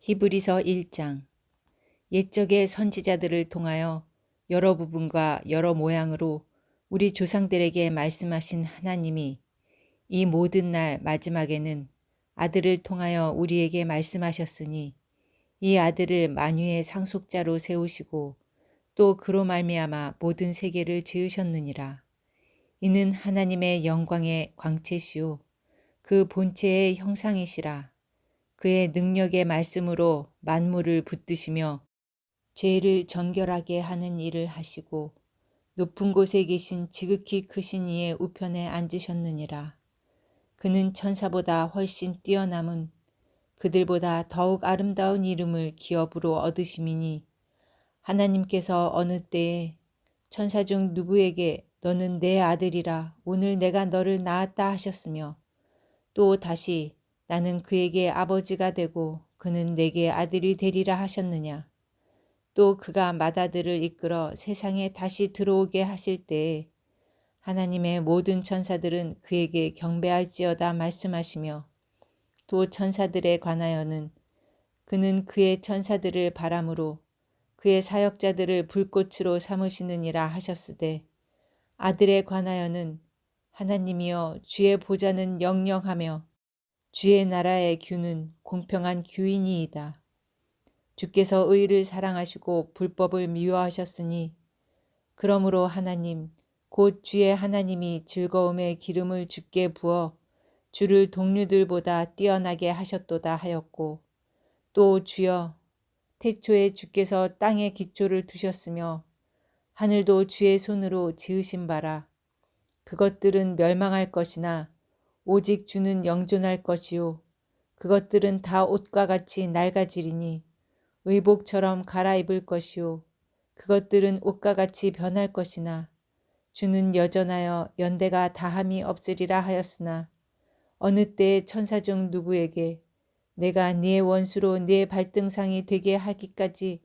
히브리서 1장. 옛적의 선지자들을 통하여 여러 부분과 여러 모양으로 우리 조상들에게 말씀하신 하나님이 이 모든 날 마지막에는 아들을 통하여 우리에게 말씀하셨으니 이 아들을 만유의 상속자로 세우시고 또 그로 말미암아 모든 세계를 지으셨느니라. 이는 하나님의 영광의 광채시요 그 본체의 형상이시라. 그의 능력의 말씀으로 만물을 붙드시며 죄를 정결하게 하는 일을 하시고 높은 곳에 계신 지극히 크신 이의 우편에 앉으셨느니라. 그는 천사보다 훨씬 뛰어남은 그들보다 더욱 아름다운 이름을 기업으로 얻으심이니 하나님께서 어느 때에 천사 중 누구에게 너는 내 아들이라 오늘 내가 너를 낳았다 하셨으며 또 다시 나는 그에게 아버지가 되고 그는 내게 아들이 되리라 하셨느냐. 또 그가 맏아들을 이끌어 세상에 다시 들어오게 하실 때에 하나님의 모든 천사들은 그에게 경배할지어다 말씀하시며 또 천사들에 관하여는 그는 그의 천사들을 바람으로 그의 사역자들을 불꽃으로 삼으시느니라 하셨으되 아들에 관하여는 하나님이여 주의 보좌는 영영하며 주의 나라의 규는 공평한 규이니이다. 주께서 의를 사랑하시고 불법을 미워하셨으니 그러므로 하나님 곧 주의 하나님이 즐거움의 기름을 주께 부어 주를 동류들보다 뛰어나게 하셨도다 하였고 또 주여 태초에 주께서 땅에 기초를 두셨으며 하늘도 주의 손으로 지으신 바라. 그것들은 멸망할 것이나 오직 주는 영존할 것이요 그것들은 다 옷과 같이 낡아지리니 의복처럼 갈아입을 것이요 그것들은 옷과 같이 변할 것이나 주는 여전하여 연대가 다함이 없으리라 하였으나 어느 때에 천사 중 누구에게 내가 네 원수로 네 발등상이 되게 하기까지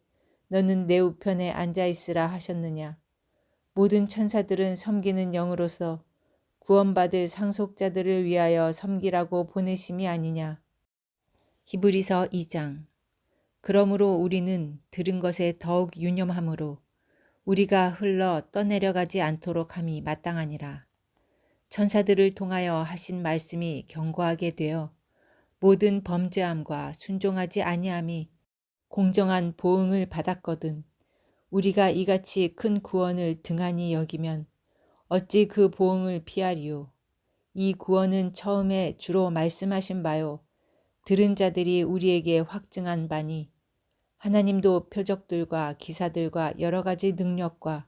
너는 내 우편에 앉아 있으라 하셨느냐. 모든 천사들은 섬기는 영으로서 구원받을 상속자들을 위하여 섬기라고 보내심이 아니냐. 히브리서 2장. 그러므로 우리는 들은 것에 더욱 유념함으로 우리가 흘러 떠내려가지 않도록 함이 마땅하니라. 천사들을 통하여 하신 말씀이 견고하게 되어 모든 범죄함과 순종하지 아니함이 공정한 보응을 받았거든 우리가 이같이 큰 구원을 등한히 여기면 어찌 그 보응을 피하리요. 이 구원은 처음에 주로 말씀하신 바요 들은 자들이 우리에게 확증한 바니 하나님도 표적들과 기사들과 여러 가지 능력과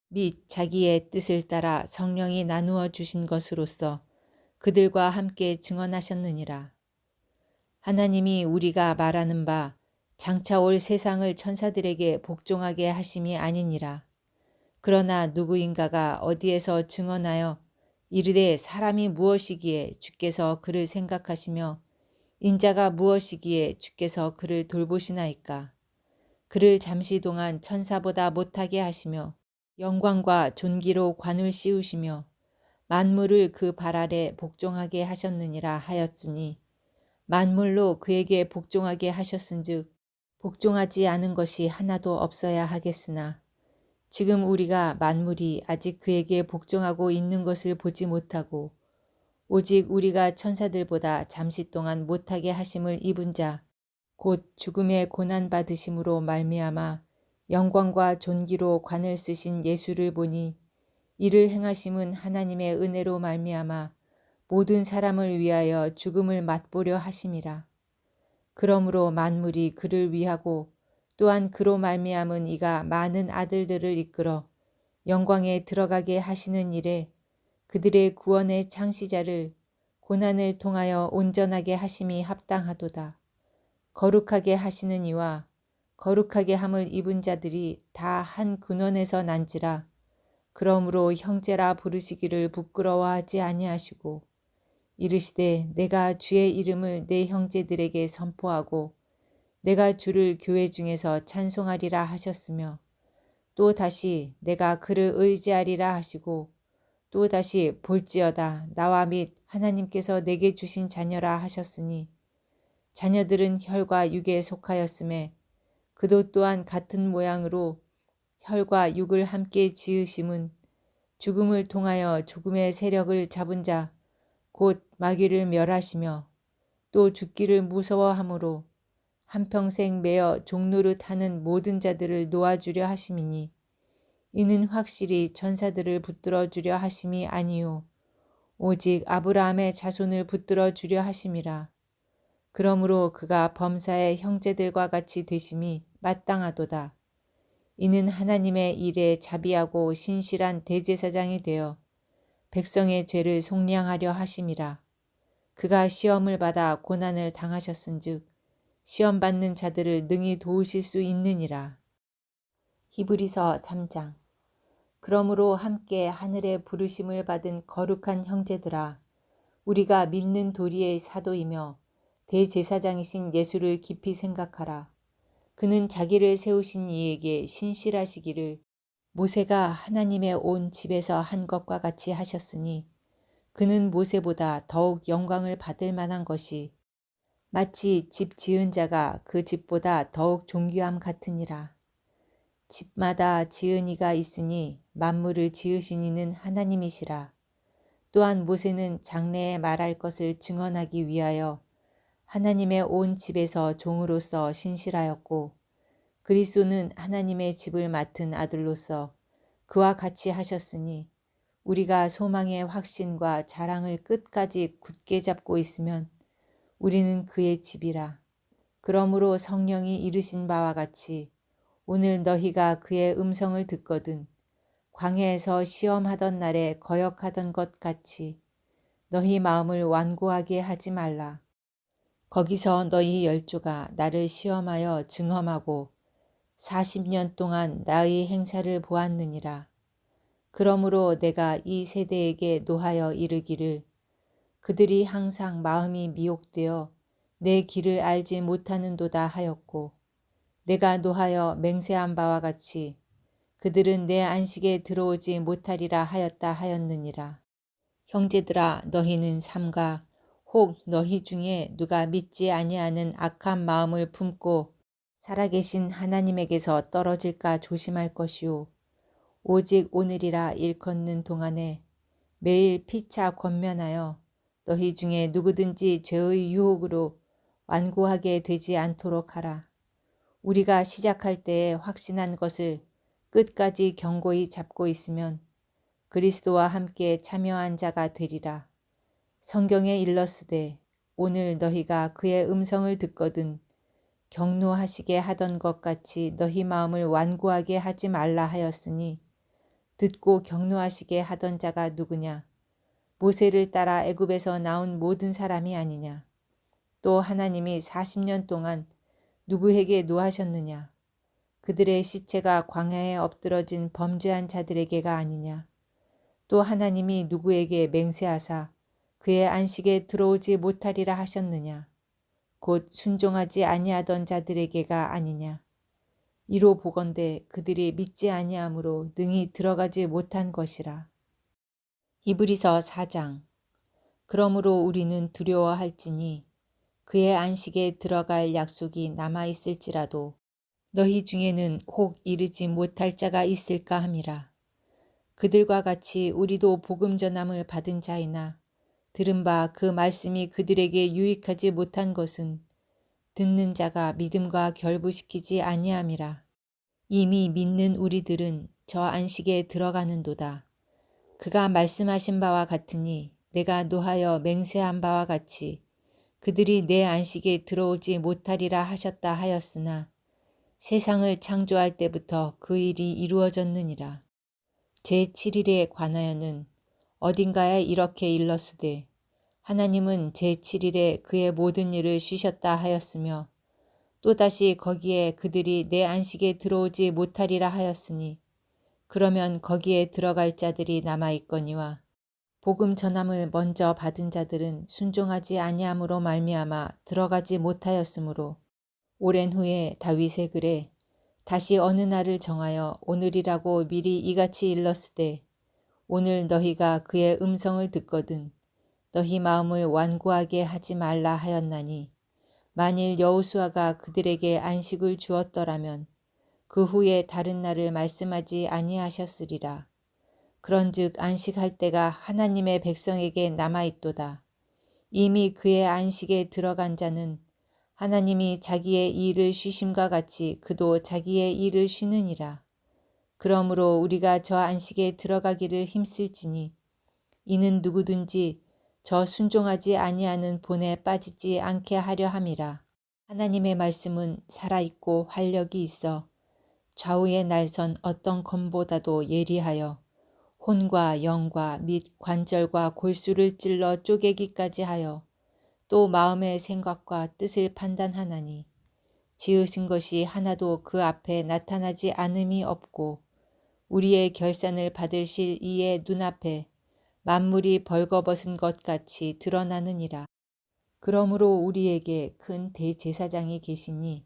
및 자기의 뜻을 따라 성령이 나누어 주신 것으로서 그들과 함께 증언하셨느니라. 하나님이 우리가 말하는 바 장차 올 세상을 천사들에게 복종하게 하심이 아니니라. 그러나 누구인가가 어디에서 증언하여 이르되 사람이 무엇이기에 주께서 그를 생각하시며 인자가 무엇이기에 주께서 그를 돌보시나이까. 그를 잠시 동안 천사보다 못하게 하시며 영광과 존귀로 관을 씌우시며 만물을 그 발 아래 복종하게 하셨느니라 하였으니 만물로 그에게 복종하게 하셨은즉 복종하지 않은 것이 하나도 없어야 하겠으나 지금 우리가 만물이 아직 그에게 복종하고 있는 것을 보지 못하고 오직 우리가 천사들보다 잠시 동안 못하게 하심을 입은 자 곧 죽음의 고난받으심으로 말미암아 영광과 존귀로 관을 쓰신 예수를 보니 이를 행하심은 하나님의 은혜로 말미암아 모든 사람을 위하여 죽음을 맛보려 하심이라. 그러므로 만물이 그를 위하고 또한 그로 말미암은 이가 많은 아들들을 이끌어 영광에 들어가게 하시는 일에 그들의 구원의 창시자를 고난을 통하여 온전하게 하심이 합당하도다. 거룩하게 하시는 이와 거룩하게 함을 입은 자들이 다 한 근원에서 난지라. 그러므로 형제라 부르시기를 부끄러워하지 아니하시고 이르시되 내가 주의 이름을 내 형제들에게 선포하고 내가 주를 교회 중에서 찬송하리라 하셨으며 또 다시 내가 그를 의지하리라 하시고 또 다시 볼지어다 나와 및 하나님께서 내게 주신 자녀라 하셨으니 자녀들은 혈과 육에 속하였음에 그도 또한 같은 모양으로 혈과 육을 함께 지으심은 죽음을 통하여 죽음의 세력을 잡은 자 곧 마귀를 멸하시며 또 죽기를 무서워함으로 한평생 매어 종노릇 하는 모든 자들을 놓아주려 하심이니 이는 확실히 천사들을 붙들어 주려 하심이 아니요 오직 아브라함의 자손을 붙들어 주려 하심이라. 그러므로 그가 범사의 형제들과 같이 되심이 마땅하도다. 이는 하나님의 일에 자비하고 신실한 대제사장이 되어 백성의 죄를 속량하려 하심이라. 그가 시험을 받아 고난을 당하셨은즉 시험 받는 자들을 능히 도우실 수 있느니라. 히브리서 3장. 그러므로 함께 하늘의 부르심을 받은 거룩한 형제들아, 우리가 믿는 도리의 사도이며 대제사장이신 예수를 깊이 생각하라. 그는 자기를 세우신 이에게 신실하시기를 모세가 하나님의 온 집에서 한 것과 같이 하셨으니 그는 모세보다 더욱 영광을 받을 만한 것이 마치 집 지은 자가 그 집보다 더욱 존귀함 같으니라. 집마다 지은 이가 있으니 만물을 지으신 이는 하나님이시라. 또한 모세는 장래에 말할 것을 증언하기 위하여 하나님의 온 집에서 종으로서 신실하였고 그리스도는 하나님의 집을 맡은 아들로서 그와 같이 하셨으니 우리가 소망의 확신과 자랑을 끝까지 굳게 잡고 있으면 우리는 그의 집이라. 그러므로 성령이 이르신 바와 같이 오늘 너희가 그의 음성을 듣거든 광야에서 시험하던 날에 거역하던 것 같이 너희 마음을 완고하게 하지 말라. 거기서 너희 열조가 나를 시험하여 증험하고 40년 동안 나의 행사를 보았느니라. 그러므로 내가 이 세대에게 노하여 이르기를 그들이 항상 마음이 미혹되어 내 길을 알지 못하는도다 하였고 내가 노하여 맹세한 바와 같이 그들은 내 안식에 들어오지 못하리라 하였다 하였느니라. 형제들아 너희는 삼가 혹 너희 중에 누가 믿지 아니하는 악한 마음을 품고 살아계신 하나님에게서 떨어질까 조심할 것이요 오직 오늘이라 일컫는 동안에 매일 피차 권면하여 너희 중에 누구든지 죄의 유혹으로 완고하게 되지 않도록 하라. 우리가 시작할 때에 확신한 것을 끝까지 견고히 잡고 있으면 그리스도와 함께 참여한 자가 되리라. 성경에 일렀으되 오늘 너희가 그의 음성을 듣거든 경노하시게 하던 것 같이 너희 마음을 완고하게 하지 말라 하였으니 듣고 경노하시게 하던 자가 누구냐? 모세를 따라 애굽에서 나온 모든 사람이 아니냐? 또 하나님이 40년 동안 누구에게 노하셨느냐? 그들의 시체가 광야에 엎드러진 범죄한 자들에게가 아니냐? 또 하나님이 누구에게 맹세하사 그의 안식에 들어오지 못하리라 하셨느냐? 곧 순종하지 아니하던 자들에게가 아니냐? 이로 보건대 그들이 믿지 아니함으로 능히 들어가지 못한 것이라. 히브리서 4장. 그러므로 우리는 두려워할지니 그의 안식에 들어갈 약속이 남아있을지라도 너희 중에는 혹 이르지 못할 자가 있을까 함이라. 그들과 같이 우리도 복음 전함을 받은 자이나 들은 바 그 말씀이 그들에게 유익하지 못한 것은 듣는 자가 믿음과 결부시키지 아니함이라. 이미 믿는 우리들은 저 안식에 들어가는도다. 그가 말씀하신 바와 같으니 내가 노하여 맹세한 바와 같이 그들이 내 안식에 들어오지 못하리라 하셨다 하였으나 세상을 창조할 때부터 그 일이 이루어졌느니라. 제7일에 관하여는 어딘가에 이렇게 일렀으되 하나님은 제7일에 그의 모든 일을 쉬셨다 하였으며 또다시 거기에 그들이 내 안식에 들어오지 못하리라 하였으니 그러면 거기에 들어갈 자들이 남아있거니와 복음 전함을 먼저 받은 자들은 순종하지 아니함으로 말미암아 들어가지 못하였으므로 오랜 후에 다윗의 글에 다시 어느 날을 정하여 오늘이라고 미리 이같이 일렀으되 오늘 너희가 그의 음성을 듣거든 너희 마음을 완고하게 하지 말라 하였나니 만일 여호수아가 그들에게 안식을 주었더라면 그 후에 다른 날을 말씀하지 아니하셨으리라. 그런즉 안식할 때가 하나님의 백성에게 남아있도다. 이미 그의 안식에 들어간 자는 하나님이 자기의 일을 쉬심과 같이 그도 자기의 일을 쉬느니라. 그러므로 우리가 저 안식에 들어가기를 힘쓸지니 이는 누구든지 저 순종하지 아니하는 본에 빠지지 않게 하려 함이라. 하나님의 말씀은 살아있고 활력이 있어 좌우에 날선 어떤 검보다도 예리하여 혼과 영과 및 관절과 골수를 찔러 쪼개기까지 하여 또 마음의 생각과 뜻을 판단하나니 지으신 것이 하나도 그 앞에 나타나지 않음이 없고 우리의 결산을 받으실 이의 눈앞에 만물이 벌거벗은 것 같이 드러나느니라. 그러므로 우리에게 큰 대제사장이 계시니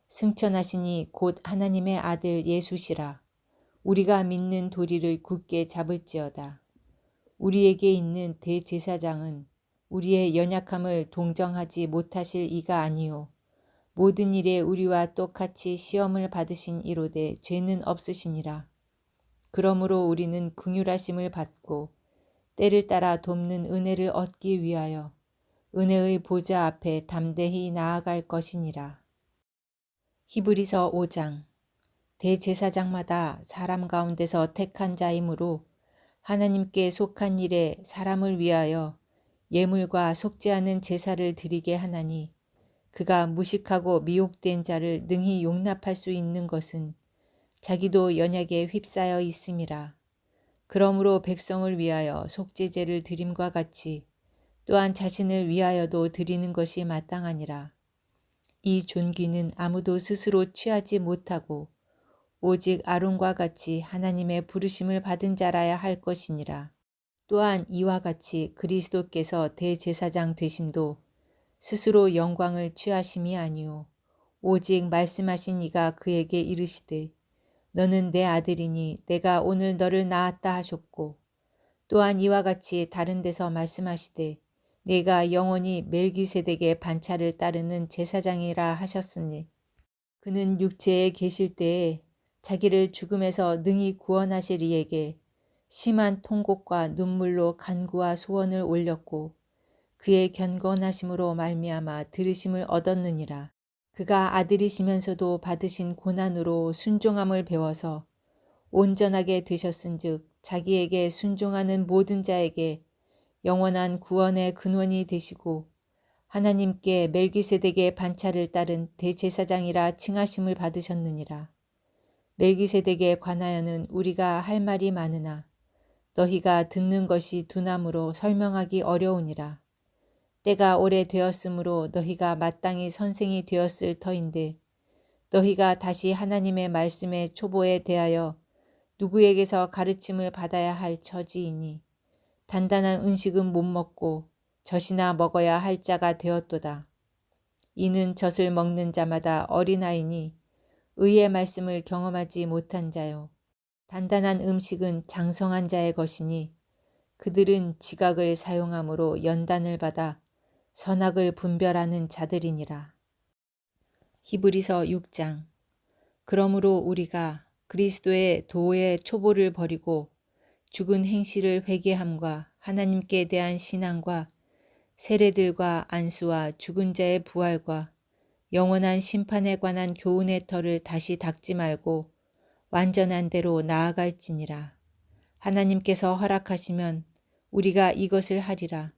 승천하시니 곧 하나님의 아들 예수시라. 우리가 믿는 도리를 굳게 잡을지어다. 우리에게 있는 대제사장은 우리의 연약함을 동정하지 못하실 이가 아니요 모든 일에 우리와 똑같이 시험을 받으신 이로되 죄는 없으시니라. 그러므로 우리는 긍휼하심을 받고 때를 따라 돕는 은혜를 얻기 위하여 은혜의 보좌 앞에 담대히 나아갈 것이니라. 히브리서 5장. 대제사장마다 사람 가운데서 택한 자이므로 하나님께 속한 일에 사람을 위하여 예물과 속지 않은 제사를 드리게 하나니 그가 무식하고 미혹된 자를 능히 용납할 수 있는 것은 자기도 연약에 휩싸여 있음이라. 그러므로 백성을 위하여 속죄제를 드림과 같이 또한 자신을 위하여도 드리는 것이 마땅하니라. 이 존귀는 아무도 스스로 취하지 못하고 오직 아론과 같이 하나님의 부르심을 받은 자라야 할 것이니라. 또한 이와 같이 그리스도께서 대제사장 되심도 스스로 영광을 취하심이 아니오 오직 말씀하신 이가 그에게 이르시되 너는 내 아들이니 내가 오늘 너를 낳았다 하셨고 또한 이와 같이 다른 데서 말씀하시되 내가 영원히 멜기세덱의 반차를 따르는 제사장이라 하셨으니 그는 육체에 계실 때에 자기를 죽음에서 능히 구원하실 이에게 심한 통곡과 눈물로 간구와 소원을 올렸고 그의 견곤하심으로 말미암아 들으심을 얻었느니라. 그가 아들이시면서도 받으신 고난으로 순종함을 배워서 온전하게 되셨은즉 자기에게 순종하는 모든 자에게 영원한 구원의 근원이 되시고 하나님께 멜기세덱의 반차를 따른 대제사장이라 칭하심을 받으셨느니라. 멜기세덱에 관하여는 우리가 할 말이 많으나 너희가 듣는 것이 둔함으로 설명하기 어려우니라. 때가 오래되었으므로 너희가 마땅히 선생이 되었을 터인데 너희가 다시 하나님의 말씀의 초보에 대하여 누구에게서 가르침을 받아야 할 처지이니 단단한 음식은 못 먹고 젖이나 먹어야 할 자가 되었도다. 이는 젖을 먹는 자마다 어린아이니 의의 말씀을 경험하지 못한 자요. 단단한 음식은 장성한 자의 것이니 그들은 지각을 사용함으로 연단을 받아 선악을 분별하는 자들이니라. 히브리서 6장. 그러므로 우리가 그리스도의 도의 초보를 버리고 죽은 행실을 회개함과 하나님께 대한 신앙과 세례들과 안수와 죽은 자의 부활과 영원한 심판에 관한 교훈의 털을 다시 닦지 말고 완전한 대로 나아갈지니라. 하나님께서 허락하시면 우리가 이것을 하리라.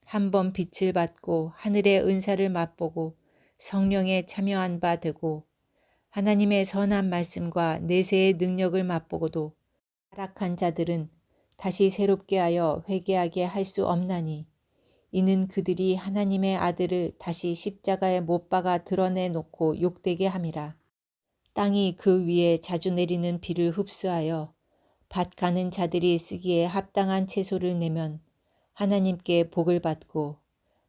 한번 빛을 받고 하늘의 은사를 맛보고 성령에 참여한 바 되고 하나님의 선한 말씀과 내세의 능력을 맛보고도 타락한 자들은 다시 새롭게 하여 회개하게 할 수 없나니 이는 그들이 하나님의 아들을 다시 십자가에 못 박아 드러내놓고 욕되게 함이라. 땅이 그 위에 자주 내리는 비를 흡수하여 밭 가는 자들이 쓰기에 합당한 채소를 내면 하나님께 복을 받고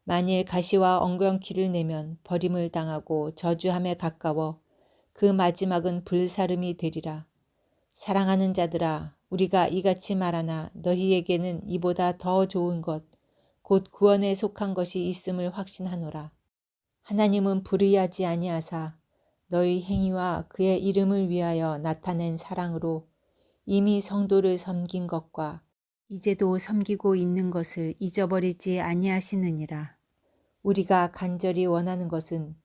만일 가시와 엉겅퀴를 내면 버림을 당하고 저주함에 가까워 그 마지막은 불사름이 되리라. 사랑하는 자들아 우리가 이같이 말하나 너희에게는 이보다 더 좋은 것 곧 구원에 속한 것이 있음을 확신하노라. 하나님은 불의하지 아니하사 너희 행위와 그의 이름을 위하여 나타낸 사랑으로 이미 성도를 섬긴 것과 이제도 섬기고 있는 것을 잊어버리지 아니하시느니라. 우리가 간절히 원하는 것은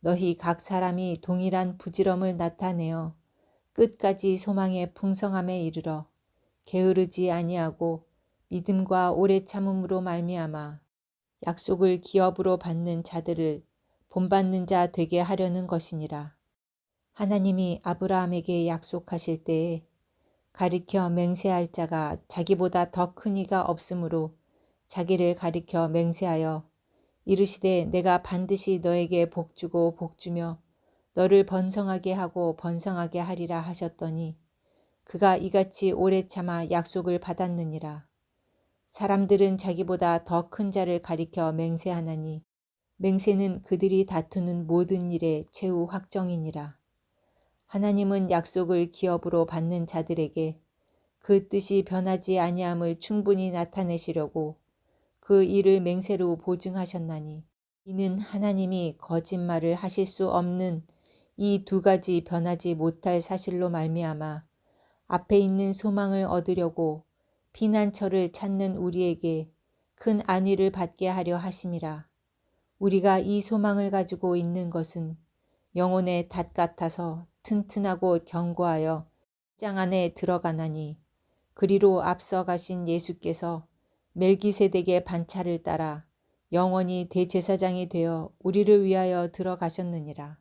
너희 각 사람이 동일한 부지런을 나타내어 끝까지 소망의 풍성함에 이르러 게으르지 아니하고 믿음과 오래 참음으로 말미암아 약속을 기업으로 받는 자들을 본받는 자 되게 하려는 것이니라. 하나님이 아브라함에게 약속하실 때에 가리켜 맹세할 자가 자기보다 더 큰 이가 없으므로 자기를 가리켜 맹세하여 이르시되 내가 반드시 너에게 복주고 복주며 너를 번성하게 하고 번성하게 하리라 하셨더니 그가 이같이 오래 참아 약속을 받았느니라. 사람들은 자기보다 더 큰 자를 가리켜 맹세하나니 맹세는 그들이 다투는 모든 일의 최후 확정이니라. 하나님은 약속을 기업으로 받는 자들에게 그 뜻이 변하지 아니함을 충분히 나타내시려고 그 일을 맹세로 보증하셨나니 이는 하나님이 거짓말을 하실 수 없는 이 두 가지 변하지 못할 사실로 말미암아 앞에 있는 소망을 얻으려고 피난처를 찾는 우리에게 큰 안위를 받게 하려 하심이라. 우리가 이 소망을 가지고 있는 것은 영혼의 닷 같아서 튼튼하고 견고하여 장 안에 들어가나니 그리로 앞서 가신 예수께서 멜기세덱의 반차를 따라 영원히 대제사장이 되어 우리를 위하여 들어가셨느니라.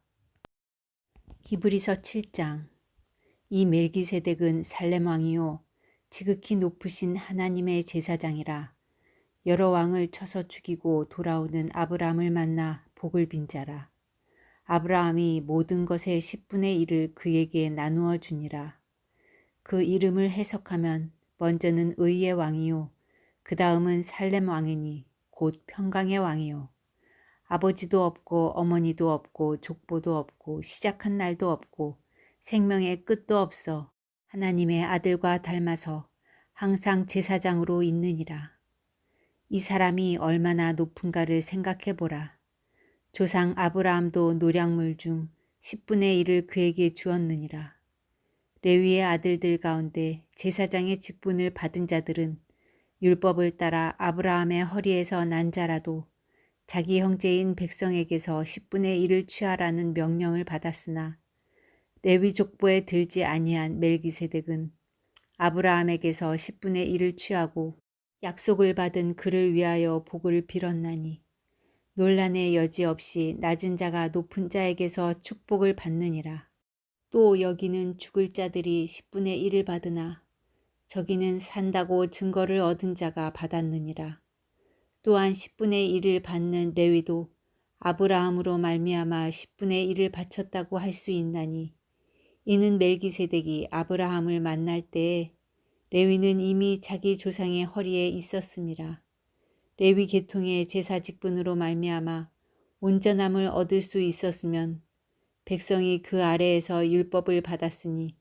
히브리서 7장. 이 멜기세덱은 살렘 왕이요 지극히 높으신 하나님의 제사장이라. 여러 왕을 쳐서 죽이고 돌아오는 아브라함을 만나 복을 빈 자라. 아브라함이 모든 것의 10분의 1을 그에게 나누어 주니라. 그 이름을 해석하면 먼저는 의의 왕이요 그 다음은 살렘 왕이니 곧 평강의 왕이요. 아버지도 없고 어머니도 없고 족보도 없고 시작한 날도 없고 생명의 끝도 없어 하나님의 아들과 닮아서 항상 제사장으로 있느니라. 이 사람이 얼마나 높은가를 생각해 보라. 조상 아브라함도 노략물 중 10분의 1을 그에게 주었느니라. 레위의 아들들 가운데 제사장의 직분을 받은 자들은 율법을 따라 아브라함의 허리에서 난 자라도 자기 형제인 백성에게서 10분의 1을 취하라는 명령을 받았으나 레위 족보에 들지 아니한 멜기세덱은 아브라함에게서 10분의 1을 취하고 약속을 받은 그를 위하여 복을 빌었나니 논란의 여지 없이 낮은 자가 높은 자에게서 축복을 받느니라. 또 여기는 죽을 자들이 10분의 1을 받으나 저기는 산다고 증거를 얻은 자가 받았느니라. 또한 10분의 1을 받는 레위도 아브라함으로 말미암아 10분의 1을 바쳤다고 할 수 있나니 이는 멜기세덱이 아브라함을 만날 때에 레위는 이미 자기 조상의 허리에 있었음이라. 레위 계통의 제사 직분으로 말미암아 온전함을 얻을 수 있었으면 백성이 그 아래에서 율법을 받았으니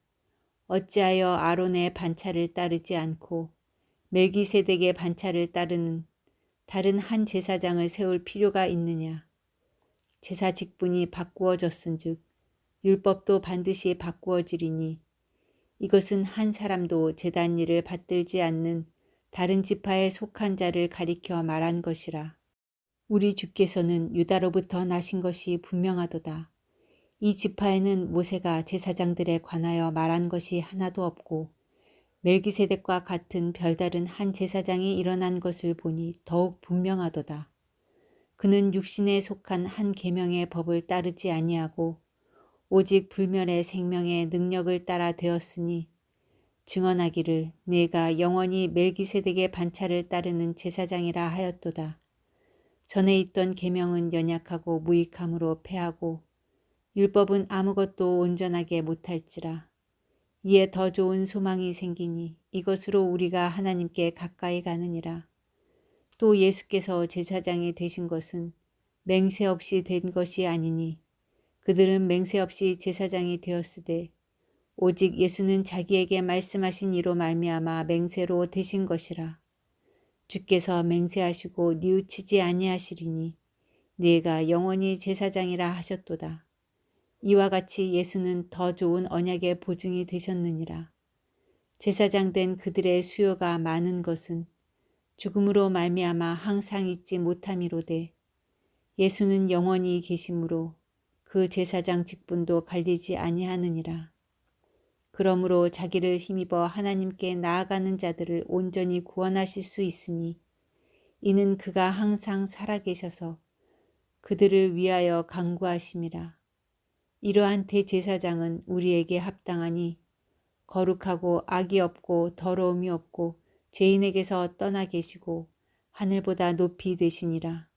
어찌하여 아론의 반차를 따르지 않고 멜기세덱의 반차를 따르는 다른 한 제사장을 세울 필요가 있느냐. 제사 직분이 바꾸어졌은즉 율법도 반드시 바꾸어지리니 이것은 한 사람도 제단 일을 받들지 않는 다른 지파에 속한 자를 가리켜 말한 것이라. 우리 주께서는 유다로부터 나신 것이 분명하도다. 이 지파에는 모세가 제사장들에 관하여 말한 것이 하나도 없고 멜기세덱과 같은 별다른 한 제사장이 일어난 것을 보니 더욱 분명하도다. 그는 육신에 속한 한 계명의 법을 따르지 아니하고 오직 불멸의 생명의 능력을 따라 되었으니 증언하기를 내가 영원히 멜기세덱의 반차를 따르는 제사장이라 하였도다. 전에 있던 계명은 연약하고 무익함으로 패하고 율법은 아무것도 온전하게 못할지라. 이에 더 좋은 소망이 생기니 이것으로 우리가 하나님께 가까이 가느니라. 또 예수께서 제사장이 되신 것은 맹세 없이 된 것이 아니니 그들은 맹세 없이 제사장이 되었으되 오직 예수는 자기에게 말씀하신 이로 말미암아 맹세로 되신 것이라. 주께서 맹세하시고 뉘우치지 아니하시리니 네가 영원히 제사장이라 하셨도다. 이와 같이 예수는 더 좋은 언약의 보증이 되셨느니라. 제사장 된 그들의 수요가 많은 것은 죽음으로 말미암아 항상 잊지 못함이로되 예수는 영원히 계심으로 그 제사장 직분도 갈리지 아니하느니라. 그러므로 자기를 힘입어 하나님께 나아가는 자들을 온전히 구원하실 수 있으니 이는 그가 항상 살아계셔서 그들을 위하여 간구하심이라. 이러한 대제사장은 우리에게 합당하니 거룩하고 악이 없고 더러움이 없고 죄인에게서 떠나 계시고 하늘보다 높이 되시니라.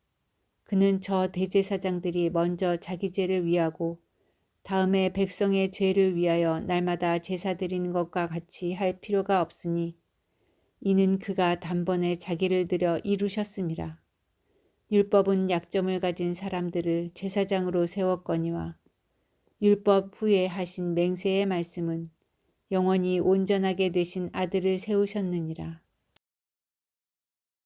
그는 저 대제사장들이 먼저 자기 죄를 위하고 다음에 백성의 죄를 위하여 날마다 제사 드리는 것과 같이 할 필요가 없으니 이는 그가 단번에 자기를 들여 이루셨음이라. 율법은 약점을 가진 사람들을 제사장으로 세웠거니와 율법 후에 하신 맹세의 말씀은 영원히 온전하게 되신 아들을 세우셨느니라.